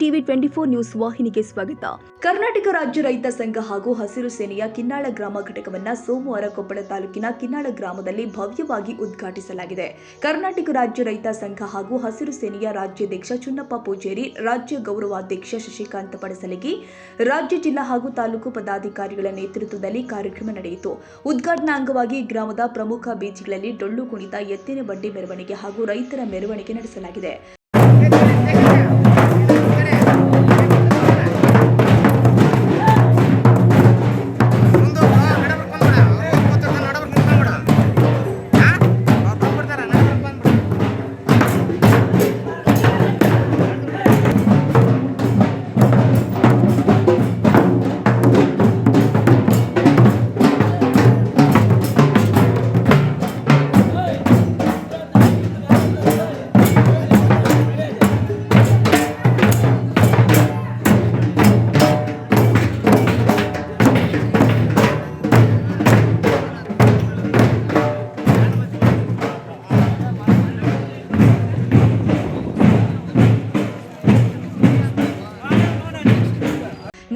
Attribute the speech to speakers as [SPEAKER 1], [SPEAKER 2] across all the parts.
[SPEAKER 1] TV 24 news ವಾಹಿನಿಗೆ ಸ್ವಾಗತ. ಕರ್ನಾಟಕ ರಾಜ್ಯ ರೈತ ಸಂಘ ಹಾಗೂ ಹಸಿರು ಸೇನೆಯ ಕಿನ್ನಾಳ ಗ್ರಾಮ ಘಟಕವನ್ನು ಸೋಮವಾರ ಕೊಪ್ಪಳ ತಾಲೂಕಿನ ಕಿನ್ನಾಳ ಗ್ರಾಮದಲ್ಲಿ ಭವ್ಯವಾಗಿ ಉದ್ಘಾಟಿಸಲಾಗಿದೆ. ಕರ್ನಾಟಕ ರಾಜ್ಯ ರೈತ ಸಂಘ ಹಾಗೂ ಹಸಿರು ಸೇನೆಯ ರಾಜ್ಯಾಧ್ಯಕ್ಷ ಚುನ್ನಪ್ಪ ಪೂಜೇರಿ, ರಾಜ್ಯ ಗೌರವಾಧ್ಯಕ್ಷ ಶಶಿಕಾಂತ್ ಪಡಸಲಗಿ, ರಾಜ್ಯ ಜಿಲ್ಲಾ ಹಾಗೂ ತಾಲೂಕು ಪದಾಧಿಕಾರಿಗಳ ನೇತೃತ್ವದಲ್ಲಿ ಕಾರ್ಯಕ್ರಮ ನಡೆಯಿತು. ಉದ್ಘಾಟನಾ ಅಂಗವಾಗಿ ಗ್ರಾಮದ ಪ್ರಮುಖ ಬೀದಿಗಳಲ್ಲಿ ಡೊಳ್ಳು ಕುಣಿತ, ಎತ್ತಿನ ಬಂಡಿ ಮೆರವಣಿಗೆ ಹಾಗೂ ರೈತರ ಮೆರವಣಿಗೆ ನಡೆಸಲಾಗಿದೆ.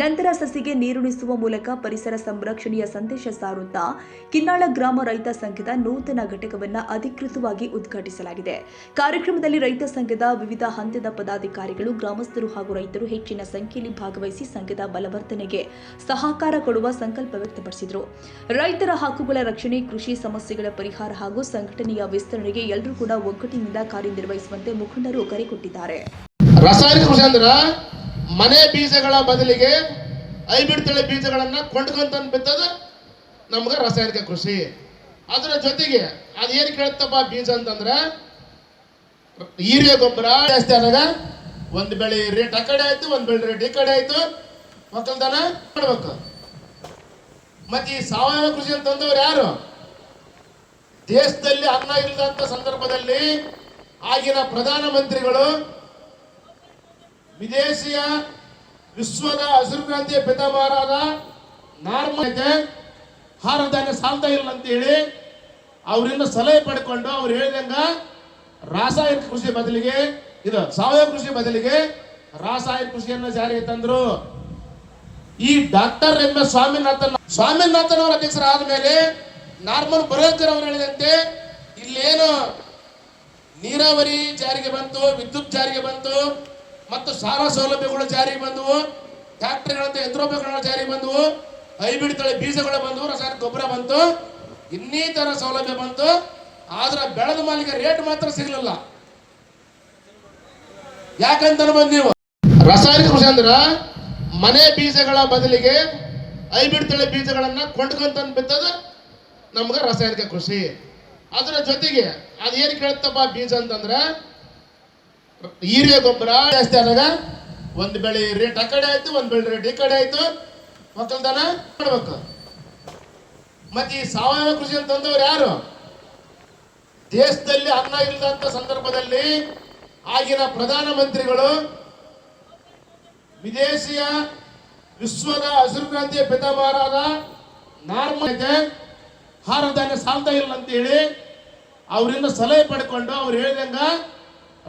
[SPEAKER 1] ನಂತರ ಸಸಿಗೆ ನೀರುಣಿಸುವ ಮೂಲಕ ಪರಿಸರ ಸಂರಕ್ಷಣೆಯ ಸಂದೇಶ ಸಾರುತ್ತಾ ಕಿನ್ನಾಳ ಗ್ರಾಮ ರೈತ ಸಂಘದ ನೂತನ ಘಟಕವನ್ನು ಅಧಿಕೃತವಾಗಿ ಉದ್ಘಾಟಿಸಲಾಗಿದೆ. ಕಾರ್ಯಕ್ರಮದಲ್ಲಿ ರೈತ ಸಂಘದ ವಿವಿಧ ಹಂತದ ಪದಾಧಿಕಾರಿಗಳು, ಗ್ರಾಮಸ್ಥರು ಹಾಗೂ ರೈತರು ಹೆಚ್ಚಿನ ಸಂಖ್ಯೆಯಲ್ಲಿ ಭಾಗವಹಿಸಿ ಸಂಘದ ಬಲವರ್ಧನೆಗೆ ಸಹಕಾರ ಕೊಡುವ ಸಂಕಲ್ಪ ವ್ಯಕ್ತಪಡಿಸಿದರು. ರೈತರ ಹಕ್ಕುಗಳ ರಕ್ಷಣೆ, ಕೃಷಿ ಸಮಸ್ಯೆಗಳ ಪರಿಹಾರ ಹಾಗೂ ಸಂಘಟನೆಯ ವಿಸ್ತರಣೆಗೆ ಎಲ್ಲರೂ ಕೂಡ ಒಗ್ಗಟ್ಟಿನಿಂದ ಕಾರ್ಯನಿರ್ವಹಿಸುವಂತೆ ಮುಖಂಡರು ಕರೆ ಕೊಟ್ಟಿದ್ದಾರೆ.
[SPEAKER 2] ರಾಸಾಯನಿಕ ಕೃಷಿ ಅಂದ್ರೆ ಮನೆ ಬೀಜಗಳ ಬದಲಿಗೆ ಹೈಬ್ರಿಡ್ ತಳಿ ಬೀಜಗಳನ್ನ ಕೊಂಡ್ಕೊಂತ ಬಿತ್ತದ ನಮ್ಗೆ ರಾಸಾಯನಿಕ ಕೃಷಿ. ಅದರ ಜೊತೆಗೆ ಅದೇನು ಕೇಳುತ್ತಪ್ಪ ಬೀಜ ಅಂತಂದ್ರೆ ಯೂರಿಯಾ ಗೊಬ್ಬರ ಜಾಸ್ತಿ ಆದಾಗ ಒಂದು ಬೆಳೆ ರೇಟ್ ಆ ಕಡೆ ಆಯ್ತು, ಒಂದು ಬೆಳೆ ರೇಟ್ ಈ ಕಡೆ ಆಯ್ತು, ಒಕ್ಕಲ್ತನ ಮಾಡ್ಬೇಕು. ಮತ್ತೆ ಈ ಸಾವಯವ ಕೃಷಿ ಅಂತಂದವ್ರು ಯಾರು? ದೇಶದಲ್ಲಿ ಅನ್ನ ಇಲ್ಲದಂತ ಸಂದರ್ಭದಲ್ಲಿ ಆಗಿನ ಪ್ರಧಾನ ಮಂತ್ರಿಗಳು ವಿದೇಶಿಯ ವಿಶ್ವದ ಹಸಿರು ಕ್ರಾಂತಿಯ ಪಿತಾಮಹರಾದ ನಾರ್ಮಲ್ ಆಹಾರ ಧಾನ್ಯ ಸಾಲ್ತಾ ಇಲ್ಲ ಅಂತ ಹೇಳಿ ಅವರಿಂದ ಸಲಹೆ ಪಡ್ಕೊಂಡು ಅವ್ರು ಹೇಳಿದಂಗ ರಾಸಾಯನಿಕ ಕೃಷಿ ಬದಲಿಗೆ ಇದು ಸಾವಯವ ಕೃಷಿ ಬದಲಿಗೆ ರಾಸಾಯನಿಕ ಕೃಷಿಯನ್ನು ಜಾರಿಗೆ ತಂದ್ರು. ಈ ಡಾಕ್ಟರ್ ಎಂ.ಎಸ್. ಸ್ವಾಮಿನಾಥನ್ ಅವರ ಅಧ್ಯಕ್ಷರಾದ ಮೇಲೆ ನಾರ್ಮಲ್ ಬರೋಕರ್ ಅವರು ಹೇಳಿದಂತೆ ಇಲ್ಲೇನು ನೀರಾವರಿ ಜಾರಿಗೆ ಬಂತು, ವಿದ್ಯುತ್ ಜಾರಿಗೆ ಬಂತು, ಮತ್ತು ಸಾಲ ಸೌಲಭ್ಯಗಳು ಜಾರಿಗೆ ಬಂದವು, ಟ್ಯಾಕ್ಟರ್ಗಳಂತ ಯಂತ್ರೋಪಕರಣಗಳು ಜಾರಿಗೆ ಬಂದವು, ಹೈಬ್ರಿಡ್ ತಳಿ ಬೀಜಗಳು ಬಂದವು, ರಾಸಾಯನಿಕ ಗೊಬ್ಬರ ಬಂತು, ಇನ್ನಿತರ ಸೌಲಭ್ಯ ಬಂತು. ಆದ್ರೆ ಬೆಳೆದ ಮಾಲಿಗೆ ರೇಟ್ ಮಾತ್ರ ಸಿಗಲಿಲ್ಲ. ಯಾಕಂತ ಅನ್ಬೋದು ನೀವು? ರಾಸಾಯನಿಕ ಕೃಷಿ ಅಂದ್ರೆ ಮನೆ ಬೀಜಗಳ ಬದಲಿಗೆ ಹೈಬ್ರಿಡ್ ತಳಿ ಬೀಜಗಳನ್ನ ಕೊಂಡ್ಕೊಂತ ಬಿತ್ತದ ನಮ್ಗೆ ರಾಸಾಯನಿಕ ಕೃಷಿ. ಅದರ ಜೊತೆಗೆ ಅದೇನು ಕೇಳುತ್ತಪ್ಪ ಬೀಜ ಅಂತಂದ್ರೆ ಯೂರಿಯಾ ಗೊಬ್ಬರ ಜಾಸ್ತಿ ಆದಾಗ ಒಂದು ಬೆಳೆ ರೇಟ್ ಆ ಕಡೆ ಆಯ್ತು, ಒಂದು ಬೆಳೆ ರೇಟ್ ಈ ಕಡೆ ಆಯ್ತು, ಒಕ್ಕಲ್ತನ ಮಾಡ್ಬೇಕು. ಮತ್ತೆ ಈ ಸಾವಯವ ಕೃಷಿ ಅಂತಂದವ್ರು ಯಾರು? ದೇಶದಲ್ಲಿ ಅನ್ನ ಇಲ್ಲದಂತ ಸಂದರ್ಭದಲ್ಲಿ ಆಗಿನ ಪ್ರಧಾನ ಮಂತ್ರಿಗಳು ವಿದೇಶಿಯ ವಿಶ್ವದ ಹಸಿರು ಕ್ರಾಂತಿಯ ಪಿತಾಮಹರಾದ ನಾರ್ಮಲ್ ಆಹಾರ ಧಾನ್ಯ ಸಾಲ್ತಾ ಇಲ್ಲ ಅಂತ ಹೇಳಿ ಅವರಿಂದ ಸಲಹೆ ಪಡ್ಕೊಂಡು ಅವ್ರು ಹೇಳಿದಂಗ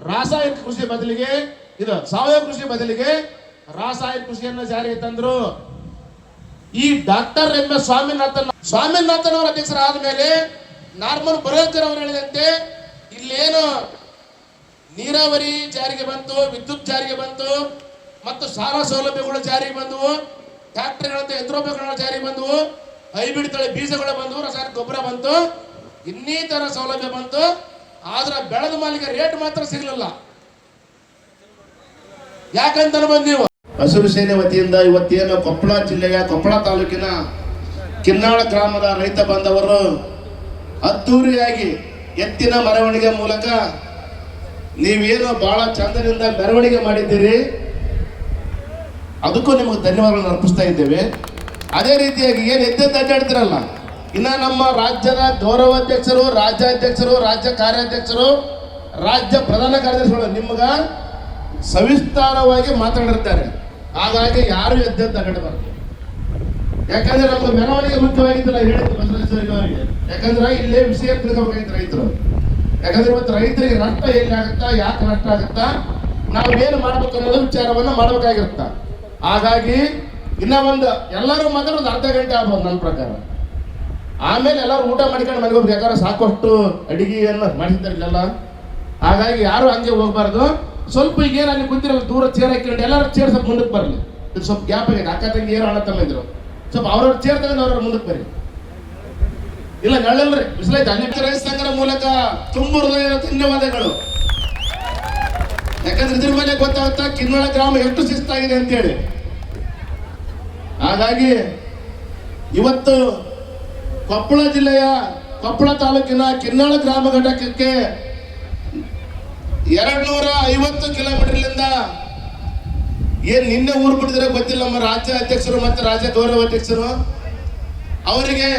[SPEAKER 2] ರಾಸಾಯನಿಕ ಕೃಷಿ ಬದಲಿಗೆ ಇದು ಸಾವಯವ ಕೃಷಿ ಬದಲಿಗೆ ರಾಸಾಯನಿಕ ಕೃಷಿಯನ್ನು ಜಾರಿಗೆ ತಂದ್ರು. ಈ ಡಾಕ್ಟರ್ ಎಂ.ಎಸ್. ಸ್ವಾಮಿನಾಥನ್ ಅವರ ಅಧ್ಯಕ್ಷರಾದ ಮೇಲೆ ನಾರ್ಮಲ್ ಬರೋಕರ್ ಅವರು ಹೇಳಿದಂತೆ ಇಲ್ಲೇನು ನೀರಾವರಿ ಜಾರಿಗೆ ಬಂತು, ವಿದ್ಯುತ್ ಜಾರಿಗೆ ಬಂತು, ಮತ್ತು ಸಾಲ ಸೌಲಭ್ಯಗಳು ಜಾರಿಗೆ ಬಂದವು, ಟ್ಯಾಕ್ಟರ್ಗಳಂತ ಯಂತ್ರೋಪಕರಣಗಳು ಜಾರಿಗೆ ಬಂದವು, ಹೈಬ್ರಿಡ್ ತಳಿ ಬೀಜಗಳು ಬಂದವು, ರಾಸಾಯನಿಕ ಗೊಬ್ಬರ ಬಂತು, ಇನ್ನಿತರ ಸೌಲಭ್ಯ ಬಂತು. ಆದ್ರೆ ಬೆಳೆದ ಮಾಲಿಗೆ ರೇಟ್ ಮಾತ್ರ ಸಿಗಲಿಲ್ಲ. ಯಾಕಂತ ಅನ್ಬೋದು ನೀವು? ಹಸಿರು ಸೇನೆ ವತಿಯಿಂದ ಇವತ್ತೇನು ಕೊಪ್ಪಳ ಜಿಲ್ಲೆಯ ಕೊಪ್ಪಳ ತಾಲೂಕಿನ ಕಿನ್ನಾಳ ಗ್ರಾಮದ ರೈತ ಬಾಂಧವರು ಅದ್ದೂರಿಯಾಗಿ ಎತ್ತಿನ ಮೆರವಣಿಗೆ ಮೂಲಕ ನೀವೇನು ಬಹಳ ಚಂದದಿಂದ ಮೆರವಣಿಗೆ ಮಾಡಿದ್ದೀರಿ, ಅದಕ್ಕೂ ನಿಮಗೆ ಧನ್ಯವಾದಗಳನ್ನು ಅರ್ಪಿಸ್ತಾ ಇದ್ದೇವೆ. ಅದೇ ರೀತಿಯಾಗಿ ಏನು ಎತ್ತೆದ್ದು ಅಡ್ಡಾಡ್ತಿರಲ್ಲ, ಇನ್ನು ನಮ್ಮ ರಾಜ್ಯದ ಗೌರವಾಧ್ಯಕ್ಷರು, ರಾಜ್ಯಾಧ್ಯಕ್ಷರು, ರಾಜ್ಯ ಕಾರ್ಯಾಧ್ಯಕ್ಷರು, ರಾಜ್ಯ ಪ್ರಧಾನ ಕಾರ್ಯದರ್ಶಿಗಳು ನಿಮ್ಗೆ ಸವಿಸ್ತಾರವಾಗಿ ಮಾತಾಡಿರ್ತಾರೆ. ಹಾಗಾಗಿ ಯಾರು ಎದ್ದೆದ್ದು ಅಡ್ಡಾಡಬಾರ್ದು. ಯಾಕಂದ್ರೆ ನಮ್ಮ ಮೆರವಣಿಗೆ ಮುಖ್ಯವಾಗಿದ್ದಿಲ್ಲ ಹೇಳಿದ್ದು ಬಸವರಾಜ್ ಅವರಿಗೆ. ಯಾಕಂದ್ರೆ ಇಲ್ಲೇ ವಿಷಯ ತಿಳ್ಕೊಬೇಕಾಗಿತ್ತು ರೈತರು. ಯಾಕಂದ್ರೆ ಇವತ್ತು ರೈತರಿಗೆ ನಷ್ಟ ಎಲ್ಲಿ ಆಗುತ್ತಾ, ಯಾಕೆ ನಷ್ಟ ಆಗುತ್ತಾ, ನಾವು ಏನು ಮಾಡ್ಬೇಕು ಅನ್ನೋದು ವಿಚಾರವನ್ನ ಮಾಡ್ಬೇಕಾಗಿರುತ್ತ. ಹಾಗಾಗಿ ಇನ್ನ ಒಂದು ಎಲ್ಲರೂ ಮಾತ್ರ ಒಂದು ಅರ್ಧ ಗಂಟೆ ಆಗ್ಬೋದು ನನ್ನ ಪ್ರಕಾರ. ಆಮೇಲೆ ಎಲ್ಲರೂ ಊಟ ಮಾಡ್ಕೊಂಡು ಮನೆಗೆ ಹೋಗ್ಬೇಕು. ಯಾಕಂದ್ರೆ ಸಾಕಷ್ಟು ಅಡಿಗೆಯನ್ನು ಮಾಡಿದ್ದಾರಿಲ್ಲ. ಹಾಗಾಗಿ ಯಾರು ಹಂಗೆ ಹೋಗ್ಬಾರ್ದು. ಸ್ವಲ್ಪ ಈಗ ಏನು ಅಲ್ಲಿ ಕುಂತಿರಲ್ಲ ದೂರ ಚೇರ್ ಹಾಕೊಂಡು ಎಲ್ಲರೂ ಚೇರ್ ಸ್ವಲ್ಪ ಮುಂದಕ್ಕೆ ಬರಲಿ. ಇದು ಸ್ವಲ್ಪ ಗ್ಯಾಪ್ ಆಗಿದೆ. ಅಕ್ಕ ತಂಗಿ ಏನು ಅಣ್ಣ ತಮ್ಮ ಇದ್ರು ಸ್ವಲ್ಪ ಅವ್ರವ್ರ ಚೇರ್ ತಗೊಂಡು ಅವ್ರವ್ರ ಮುಂದಕ್ಕೆ ಬರ್ರಿ. ಇಲ್ಲ ನಳ್ಳಲ್ರಿ ಬಿಸಿಲೈತೆ. ಅಲ್ಲಿ ರೈತ ಸಂಘದ ಮೂಲಕ ತುಂಬು ಹೃದಯದ ಧನ್ಯವಾದಗಳು. ಯಾಕಂದ್ರೆ ಇದ್ರ ಮೇಲೆ ಗೊತ್ತಾಗುತ್ತಾ ಕಿನ್ನಳ ಗ್ರಾಮ ಎಷ್ಟು ಶಿಸ್ತಾಗಿದೆ ಅಂತೇಳಿ. ಹಾಗಾಗಿ ಇವತ್ತು ಕೊಪ್ಪಳ ಜಿಲ್ಲೆಯ ಕೊಪ್ಪಳ ತಾಲೂಕಿನ ಕಿನ್ನಳ ಗ್ರಾಮ ಘಟಕಕ್ಕೆ 250 ಕಿಲೋಮೀಟರ್ಲಿಂದ ಏನ್ ನಿನ್ನೆ ಊರು ಬಿಟ್ಟಿದ್ರೆ ಗೊತ್ತಿಲ್ಲ. ನಮ್ಮ ರಾಜ್ಯ ಅಧ್ಯಕ್ಷರು ಮತ್ತು ರಾಜ್ಯ ಗೌರವಾಧ್ಯಕ್ಷರು ಅವರಿಗೆ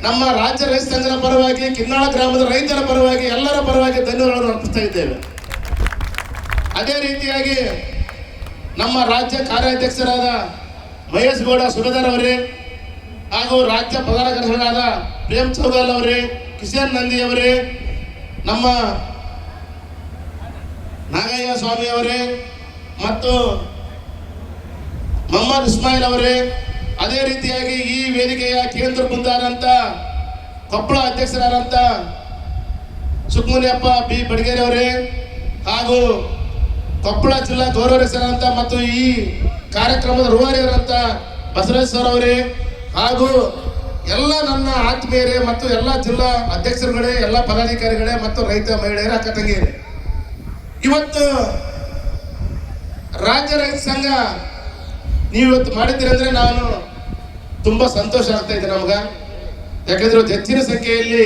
[SPEAKER 2] ನಮ್ಮ ರಾಜ್ಯ ರೈತ ಸಂಘದ ಪರವಾಗಿ, ಕಿನ್ನಾಳ ಗ್ರಾಮದ ರೈತರ ಪರವಾಗಿ, ಎಲ್ಲರ ಪರವಾಗಿ ಧನ್ಯವಾದಗಳನ್ನು ಅರ್ಪಿಸ್ತಾ ಇದ್ದೇವೆ. ಅದೇ ರೀತಿಯಾಗಿ ನಮ್ಮ ರಾಜ್ಯ ಕಾರ್ಯಾಧ್ಯಕ್ಷರಾದ ಮಹೇಶ್ ಗೌಡ ಸುಬೇದಾರ್ ಅವರೇ ಹಾಗೂ ರಾಜ್ಯ ಪ್ರಧಾನ ಕಾರ್ಯದರ್ಶಿಗಳಾದ ಪ್ರೇಮ್ ಚೌಗಾಲ್ ಅವರೇ, ಕಿಶನ್ ನಂದಿ ಅವರೇ, ನಮ್ಮ ನಾಗಯ್ಯ ಸ್ವಾಮಿ ಅವರೇ ಮತ್ತು ಮೊಹಮ್ಮದ್ ಇಸ್ಮಾಯಿಲ್ ಅವರೇ, ಅದೇ ರೀತಿಯಾಗಿ ಈ ವೇದಿಕೆಯ ಕೇಂದ್ರ ಬೃಂದಾರಂತ ಕೊಪ್ಪಳ ಅಧ್ಯಕ್ಷರಾದಂಥ ಸುಖಮುನಿಯಪ್ಪ ಬಿ ಬಡಗೇರಿ ಅವರೇ ಹಾಗೂ ಕೊಪ್ಪಳ ಜಿಲ್ಲಾ ಗೌರವಾಧ್ಯಕ್ಷರಾದಂಥ ಮತ್ತು ಈ ಕಾರ್ಯಕ್ರಮದ ರೂವಾರಿಯವರಂತ ಬಸವರಾಜ್ ಸರ್ ಅವರೇ ಹಾಗೂ ಎಲ್ಲ ನನ್ನ ಆತ್ಮೀಯರೇ ಮತ್ತು ಎಲ್ಲ ಜಿಲ್ಲಾ ಅಧ್ಯಕ್ಷರುಗಳೇ, ಎಲ್ಲ ಪದಾಧಿಕಾರಿಗಳೇ ಮತ್ತು ರೈತ ಮಹಿಳೆಯರ ಅಕ್ಕ ತಂಗಿಯರೇ, ಇವತ್ತು ರಾಜ್ಯ ರೈತ ಸಂಘ ನೀವು ಇವತ್ತು ಮಾಡಿದ್ದೀರಿ ಅಂದ್ರೆ ನಾನು ತುಂಬಾ ಸಂತೋಷ ಆಗ್ತಾ ಇದೆ ನಮ್ಗ. ಯಾಕಂದ್ರೆ ಹೆಚ್ಚಿನ ಸಂಖ್ಯೆಯಲ್ಲಿ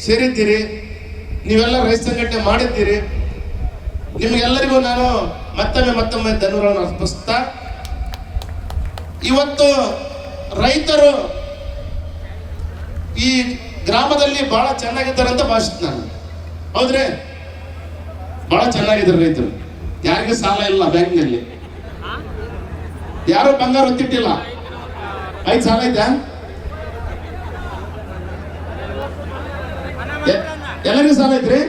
[SPEAKER 2] ಸೇರಿದ್ದೀರಿ, ನೀವೆಲ್ಲ ರೈತ ಸಂಘಟನೆ ಮಾಡಿದ್ದೀರಿ. ನಿಮ್ಗೆಲ್ಲರಿಗೂ ನಾನು ಮತ್ತೊಮ್ಮೆ ಧನ್ಯವಾದಗಳನ್ನು ಅರ್ಪಿಸ್ತಾ, ಇವತ್ತು ರೈತರು ಈ ಗ್ರಾಮದಲ್ಲಿ ಬಹಳ ಚೆನ್ನಾಗಿದ್ದಾರೆ ಅಂತ ಭಾವಿಸ್ತೀನಿ ನಾನು. ಹೌದ್ರಿ? ಬಹಳ ಚೆನ್ನಾಗಿದ್ದಾರೆ ರೈತರು. ಯಾರಿಗೂ ಸಾಲ ಇಲ್ಲ ಬ್ಯಾಂಕ್ನಲ್ಲಿ, ಯಾರು ಬಂಗಾರ ಹೊತ್ತಿಟ್ಟಿಲ್ಲ. 5 ಸಾಲ ಐತಾ? ಎಲ್ಲರಿಗೂ ಸಾಲ ಐತ್ರಿ?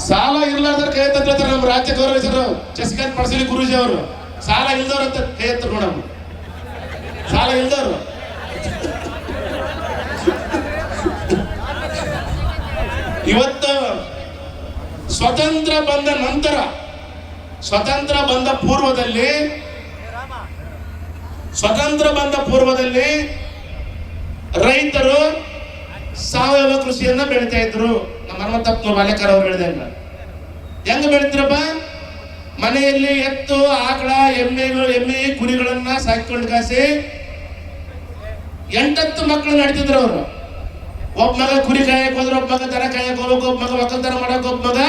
[SPEAKER 2] ಸಾಲ ಇರ್ಲಾರ್ದ್ರ ಕೈ ಎತ್ತಿರ್ತಾರೆ ನಮ್ಮ ರಾಜ್ಯ ಗೌರವಿಸರು ಚಸ್ಕಾಂತ್ ಪಡಸಲಿ ಗುರೂಜಿ ಅವರು. ಸಾಲ ಇಲ್ದವ್ರ ಅಂತ ಕೈ ಎತ್ತರು ನೋಡಮ್ಮ. ಸಾಲ ಇಲ್ದವ್ರು ಇವತ್ತು ಸ್ವತಂತ್ರ ಬಂದ ನಂತರ, ಸ್ವತಂತ್ರ ಬಂದ ಪೂರ್ವದಲ್ಲಿ ರೈತರು ಸಾವಯವ ಕೃಷಿಯನ್ನ ಬೆಳಿತಾ ಇದ್ರು. ನಮ್ಮ ಹನುಮಂತಪ್ಪನವ್ರು ಬಾಲ್ಯಕಾರ ಅವ್ರು ಹೇಳಿದಾಗ ಹೆಂಗ ಬೆಳಿತಿರಪ್ಪ? ಮನೆಯಲ್ಲಿ ಎತ್ತು, ಆಕಳ, ಎಮ್ಮೆ ಕುರಿಗಳನ್ನ ಸಾಕಿಕೊಂಡು ಕಾಸಿ 8 ಮಕ್ಕಳು ನಡೀತಿದ್ರು ಅವರು. ಒಬ್ಬ ಮಗ ಕುರಿ ಕಾಯಕ್ ಹೋದ್ರೆ, ಒಬ್ಬ ಮಗ ದನ ಕಾಯಕ್ ಹೋಗ್ಬೇಕು, ಒಬ್ಬ ಮಗ ಒಕ್ಕಲ್ತನ ಮಾಡಕ್, ಒಬ್ಬ ಮಗ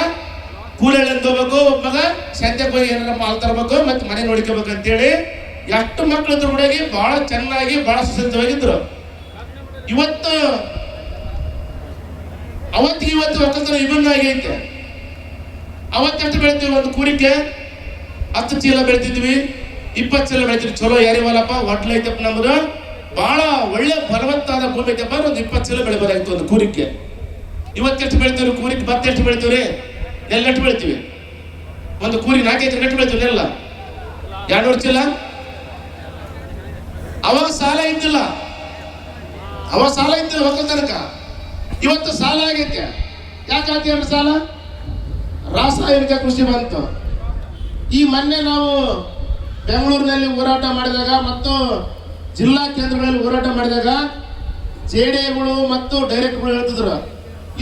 [SPEAKER 2] ಕೂಲೆಳೆಂದು ಹೋಗ್ಬೇಕು, ಒಬ್ಬ ಮಗ ಸಂತೆಗೆ ಹೋಗಿ ಏನಾರ ಮಾಲ್ ತರಬೇಕು ಮತ್ತೆ ಮನೆ ನೋಡ್ಕೋಬೇಕು ಅಂತೇಳಿ 8 ಮಕ್ಕಳು ಇದ್ರು ಕೂಡ ಬಹಳ ಚೆನ್ನಾಗಿ ಬಹಳ ಸುಸಜ್ಜಿತವಾಗಿದ್ರು. ಅವತ್ತಿಗೆ ಇವತ್ತು ಒಕ್ಕಲ್ತನ ವಿಭಿನ್ನ ಆಗೈತೆ. ಅವತ್ತೆಷ್ಟು ಬೆಳಿತೀವಿ? ಒಂದು ಕೂರಿಕೆ 10 ಚೀಲ ಬೆಳಿತಿದ್ವಿ, 20 ಚೀಲ ಬೆಳಿತೀವಿ. ಚಲೋ ಯಾರಿವಲ್ಲಪ್ಪ, ಹೊಟ್ಲ ಐತಪ್ಪ ನಮ್ದು, ಬಹಳ ಒಳ್ಳೆ ಫಲವತ್ತಾದ ಭೂಮಿ ಐತಪ್ಪ, ಒಂದು 20 ಚೀಲ ಬೆಳಿಬೋದಾಗಿತ್ತು ಒಂದು ಕೂರಿಕೆ. ಇವತ್ತೆಷ್ಟು ಬೆಳಿತೀವಿ? ಕೂರಿಕೆ ಭತ್ತ ಎಷ್ಟು ಬೆಳಿತೀವ್ರಿ? ನೆಲ್ಲೆಟ್ಟು ಬೆಳಿತೀವಿ. ಒಂದು ಕೂರಿ 4-5 ಗಂಟೆ ಬೆಳಿತೀವಿ ನೆಲ್ಲ, 200 ಚೀಲ. ಅವಾಗ ಸಾಲ ಇದ್ದಿಲ್ಲ, ಒಕ್ಕಲ್ತನಕ. ಇವತ್ತು ಸಾಲ ಆಗೈತೆ. ಯಾಕಾಗ್ತಿ ಅಂದ್ರೆ ಸಾಲ? ರಾಸಾಯನಿಕ ಕೃಷಿ ಬಂತು. ಈ ಮೊನ್ನೆ ನಾವು ಬೆಂಗಳೂರಿನಲ್ಲಿ ಹೋರಾಟ ಮಾಡಿದಾಗ ಮತ್ತು ಜಿಲ್ಲಾ ಕೇಂದ್ರಗಳಲ್ಲಿ ಹೋರಾಟ ಮಾಡಿದಾಗ ಜೆಡಿಎಗಳು ಮತ್ತು ಡೈರೆಕ್ಟ್ಗಳು ಹೇಳ್ತಿದ್ರು,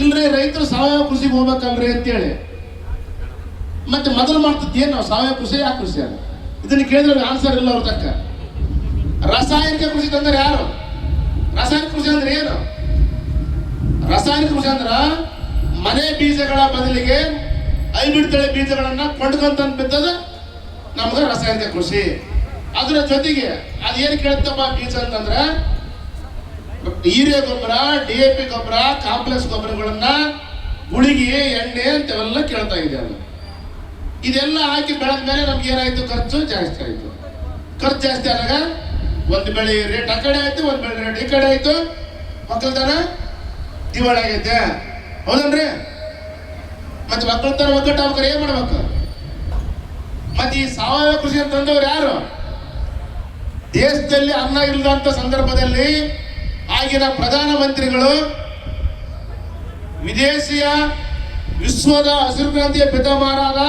[SPEAKER 2] ಇಲ್ರಿ ರೈತರು ಸಾವಯವ ಕೃಷಿಗೆ ಹೋಗ್ಬೇಕಲ್ರಿ ಅಂತೇಳಿ. ಮತ್ತೆ ಮೊದಲು ಮಾಡ್ತಿದ್ದೇನು ನಾವು? ಸಾವಯವ ಕೃಷಿ ಯಾಕೆ ಕೃಷಿ ಅಲ್ಲ? ಇದನ್ನ ಕೇಳಿದ್ರೆ ಆನ್ಸರ್ ಇಲ್ಲ ಅವ್ರ ತಕ್ಕ. ರಾಸಾಯನಿಕ ಕೃಷಿ ತಂದ್ರೆ ಯಾರು? ರಾಸಾಯನಿಕ ಕೃಷಿ ಅಂದ್ರೆ ಏನು? ರಾಸಾಯನಿಕ ಕೃಷಿ ಅಂದ್ರ ಮನೆ ಬೀಜಗಳ ಬದಲಿಗೆ ಹೈಬ್ರಿಡ್ ತಳಿ ಬೀಜಗಳನ್ನ ಕೊಂಡ್ಕೊಂತ ಬಿತ್ತದ ನಮ್ಗೆ ರಾಸಾಯನಿಕ ಕೃಷಿ. ಅದರ ಜೊತೆಗೆ ಅದೇನು ಕೇಳ್ತಪ್ಪ ಬೀಜ ಅಂತಂದ್ರ ಯೂರಿಯಾ ಗೊಬ್ಬರ, DAP ಗೊಬ್ಬರ, ಕಾಂಪ್ಲೆಕ್ಸ್ ಗೊಬ್ಬರಗಳನ್ನ, ಗುಳಿಗೆ, ಎಣ್ಣೆ ಅಂತೆಲ್ಲ ಕೇಳ್ತಾ ಇದೆ. ಅದು ಇದೆಲ್ಲ ಹಾಕಿ ಬೆಳೆದ ಮೇಲೆ ನಮ್ಗೆ ಏನಾಯ್ತು? ಖರ್ಚು ಜಾಸ್ತಿ ಆಯ್ತು. ಖರ್ಚು ಜಾಸ್ತಿ ಆದಾಗ ಒಂದು ಬೆಳೆ ರೇಟ್ ಆ ಕಡೆ ಆಯ್ತು, ಒಂದು ಬೆಳೆ ರೇಟ್ ಈ ಕಡೆ ಆಯ್ತು, ಒಕ್ಕಲ್ತನ ದಿವಾಳಿ ಆಗೈತೆ. ಹೌದನ್ರಿ? ಮತ್ತೆ ಒಕ್ಕಲ್ತನ ಒಗ್ಗಟ್ಟಾಗ್ಬೇಕಾರೆ ಏನ್ ಮಾಡ್ಬೇಕು? ಮತ್ತೆ ಈ ಸಾವಯವ ಕೃಷಿ ಅಂತಂದವ್ರು ಯಾರು? ದೇಶದಲ್ಲಿ ಅನ್ನ ಇಲ್ಲದಂತ ಸಂದರ್ಭದಲ್ಲಿ ಆಗಿನ ಪ್ರಧಾನಮಂತ್ರಿಗಳು ವಿದೇಶಿಯ ವಿಶ್ವದ ಹಸಿರು ಕ್ರಾಂತಿಯ ಪಿತಾಮಹರಾದ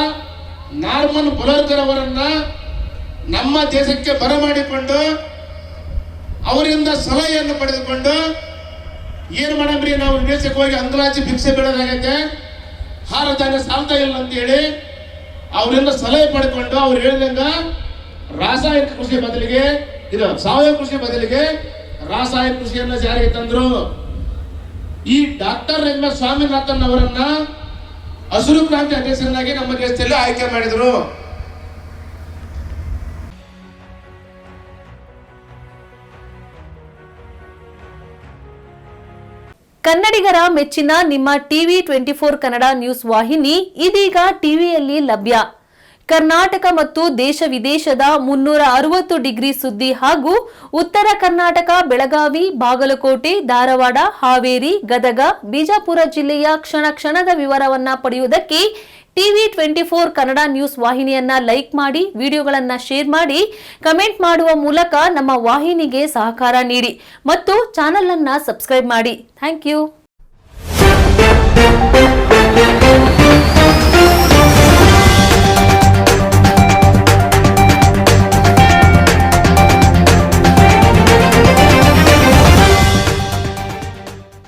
[SPEAKER 2] ನಾರ್ಮನ್ ಬೋರ್ಲುಗ್ಗರ್ ಅವರನ್ನ ನಮ್ಮ ದೇಶಕ್ಕೆ ಬರಮಾಡಿಕೊಂಡು ಅವರಿಂದ ಸಲಹೆಯನ್ನು ಪಡೆದುಕೊಂಡು ಏನು ಮಾಡಮ್ರಿ, ನಾವು ವಿದೇಶಕ್ಕೆ ಹೋಗಿ ಅಂಗಲಾಚಿ ಭಿಕ್ಷೆ ಬೀಳೋದಾಗೈತೆ, ಆಹಾರ ಧಾನ್ಯ ಸಾಲ್ತಾ ಇಲ್ಲ ಅಂತ ಹೇಳಿ ಅವರಿಂದ ಸಲಹೆ ಪಡ್ಕೊಂಡು ಅವ್ರು ಹೇಳಿದಂಗ ರಾಸಾಯನಿಕ ಕೃಷಿ ಬದಲಿಗೆ ಇದು ಸಾವಯವ ಕೃಷಿ ಬದಲಿಗೆ ರಾಸಾಯನಿಕ ಕೃಷಿಯನ್ನ ಜಾರಿಗೆ ತಂದ್ರು. ಈ ಡಾಕ್ಟರ್ ಎಂ ಎಸ್ ಸ್ವಾಮಿನಾಥನ್ ಅವರನ್ನ ಹಸಿರು ಕ್ರಾಂತಿ ಅಧ್ಯಕ್ಷರನ್ನಾಗಿ ನಮ್ಮ ದೇಶದಲ್ಲಿ ಆಯ್ಕೆ ಮಾಡಿದ್ರು.
[SPEAKER 3] ಕನ್ನಡಿಗರ ಮೆಚ್ಚಿನ ನಿಮ್ಮ ಟಿವಿ 24 ಕನ್ನಡ ನ್ಯೂಸ್ ವಾಹಿನಿ ಇದೀಗ ಟಿವಿಯಲ್ಲಿ ಲಭ್ಯ. ಕರ್ನಾಟಕ ಮತ್ತು ದೇಶ ವಿದೇಶದ 360 ಡಿಗ್ರಿ ಸುದ್ದಿ ಹಾಗೂ ಉತ್ತರ ಕರ್ನಾಟಕ, ಬೆಳಗಾವಿ, ಬಾಗಲಕೋಟೆ, ಧಾರವಾಡ, ಹಾವೇರಿ, ಗದಗ, ಬಿಜಾಪುರ ಜಿಲ್ಲೆಯ ಕ್ಷಣ ಕ್ಷಣದ ವಿವರವನ್ನ ಪಡೆಯುವುದಕ್ಕೆ ಟಿವಿ 24 ಕನ್ನಡ ನ್ಯೂಸ್ ವಾಹಿನಿಯನ್ನ ಲೈಕ್ ಮಾಡಿ, ವಿಡಿಯೋಗಳನ್ನ ಶೇರ್ ಮಾಡಿ, ಕಮೆಂಟ್ ಮಾಡುವ ಮೂಲಕ ನಮ್ಮ ವಾಹಿನಿಗೆ ಸಹಕಾರ ನೀಡಿ ಮತ್ತು ಚಾನೆಲ್ ಅನ್ನ ಸಬ್ಸ್ಕ್ರೈಬ್ ಮಾಡಿ. Thank you.